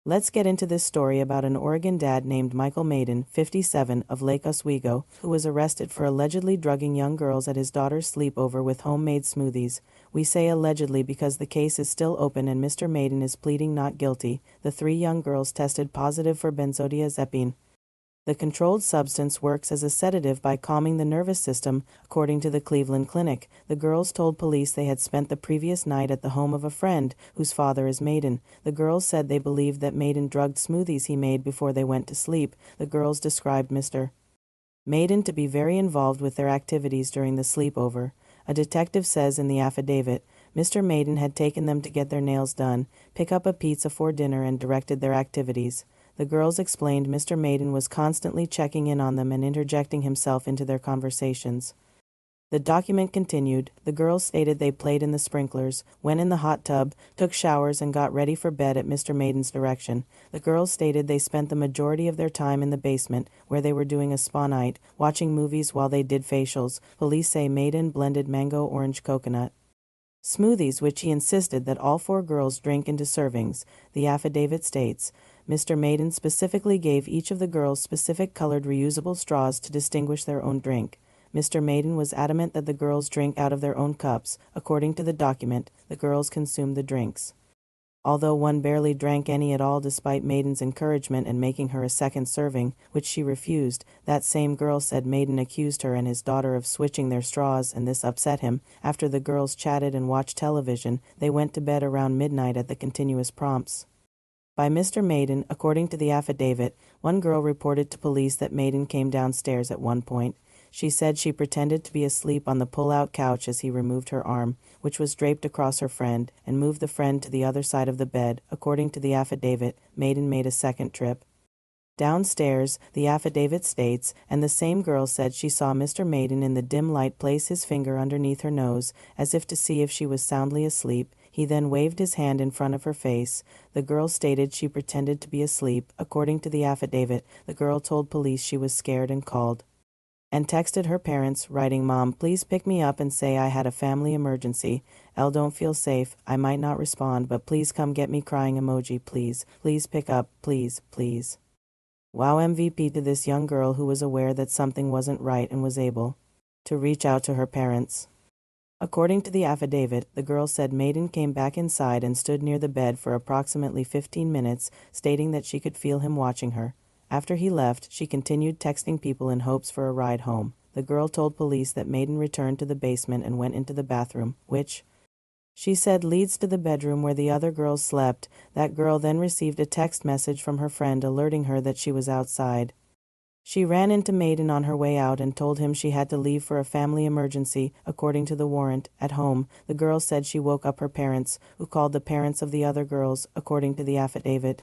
Let's get into this story about an Oregon dad named Michael Maiden, 57, of Lake Oswego, who was arrested for allegedly drugging young girls at his daughter's sleepover with homemade smoothies. We say allegedly because the case is still open and Mr. Maiden is pleading not guilty. The 3 young girls tested positive for benzodiazepine. The controlled substance works as a sedative by calming the nervous system, according to the Cleveland Clinic. The girls told police they had spent the previous night at the home of a friend, whose father is Maiden. The girls said they believed that Maiden drugged smoothies he made before they went to sleep. The girls described Mr. Maiden to be very involved with their activities during the sleepover. A detective says in the affidavit, Mr. Maiden had taken them to get their nails done, pick up a pizza for dinner, and directed their activities. The girls explained Mr. Maiden was constantly checking in on them and interjecting himself into their conversations. The document continued. The girls stated they played in the sprinklers, went in the hot tub, took showers, and got ready for bed at Mr. Maiden's direction. The girls stated they spent the majority of their time in the basement, where they were doing a spa night, watching movies while they did facials. Police say Maiden blended mango orange coconut smoothies, which he insisted that all 4 girls drink into servings. The affidavit states, Mr. Maiden specifically gave each of the girls specific colored reusable straws to distinguish their own drink. Mr. Maiden was adamant that the girls drink out of their own cups. According to the document, the girls consumed the drinks. Although one barely drank any at all despite Maiden's encouragement and making her a second serving, which she refused, that same girl said Maiden accused her and his daughter of switching their straws, and this upset him. After the girls chatted and watched television, they went to bed around midnight at the continuous prompts by Mr. Maiden. According to the affidavit, one girl reported to police that Maiden came downstairs at one point. She said she pretended to be asleep on the pull-out couch as he removed her arm, which was draped across her friend, and moved the friend to the other side of the bed. According to the affidavit, Maiden made a second trip downstairs, the affidavit states, and the same girl said she saw Mr. Maiden in the dim light place his finger underneath her nose, as if to see if she was soundly asleep. He then waved his hand in front of her face. The girl stated she pretended to be asleep. According to the affidavit, the girl told police she was scared and called and texted her parents, writing, Mom, please pick me up and say I had a family emergency. Elle, don't feel safe. I might not respond, but please come get me, crying emoji, please. Please pick up, please, please. Wow, MVP to this young girl who was aware that something wasn't right and was able to reach out to her parents. According to the affidavit, the girl said Maiden came back inside and stood near the bed for approximately 15 minutes, stating that she could feel him watching her. After he left, she continued texting people in hopes for a ride home. The girl told police that Maiden returned to the basement and went into the bathroom, which she said leads to the bedroom where the other girls slept. That girl then received a text message from her friend alerting her that she was outside. She ran into Maiden on her way out and told him she had to leave for a family emergency. According to the warrant, at home, the girl said she woke up her parents, who called the parents of the other girls. According to the affidavit,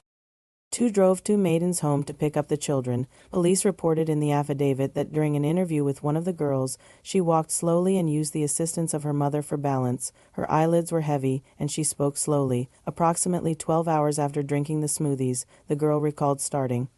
2 drove to Maiden's home to pick up the children. Police reported in the affidavit that during an interview with one of the girls, she walked slowly and used the assistance of her mother for balance. Her eyelids were heavy, and she spoke slowly. Approximately 12 hours after drinking the smoothies, the girl recalled starting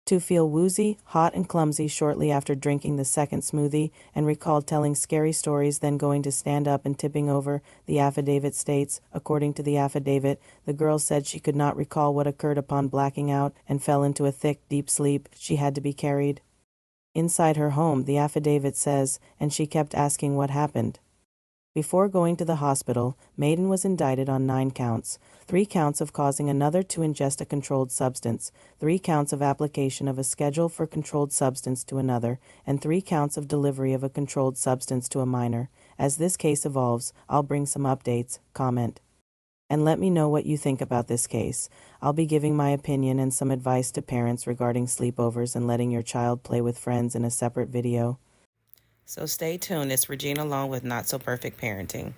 to feel woozy, hot, and clumsy shortly after drinking the second smoothie, and recalled telling scary stories, then going to stand up and tipping over, the affidavit states. According to the affidavit, the girl said she could not recall what occurred upon blacking out and fell into a thick, deep sleep. She had to be carried inside her home, the affidavit says, and she kept asking what happened. Before going to the hospital, Maiden was indicted on 9 counts. 3 counts of causing another to ingest a controlled substance, 3 counts of application of a schedule for controlled substance to another, and 3 counts of delivery of a controlled substance to a minor. As this case evolves, I'll bring some updates, comment, and let me know what you think about this case. I'll be giving my opinion and some advice to parents regarding sleepovers and letting your child play with friends in a separate video. So stay tuned. It's Regina Long with Not So Perfect Parenting.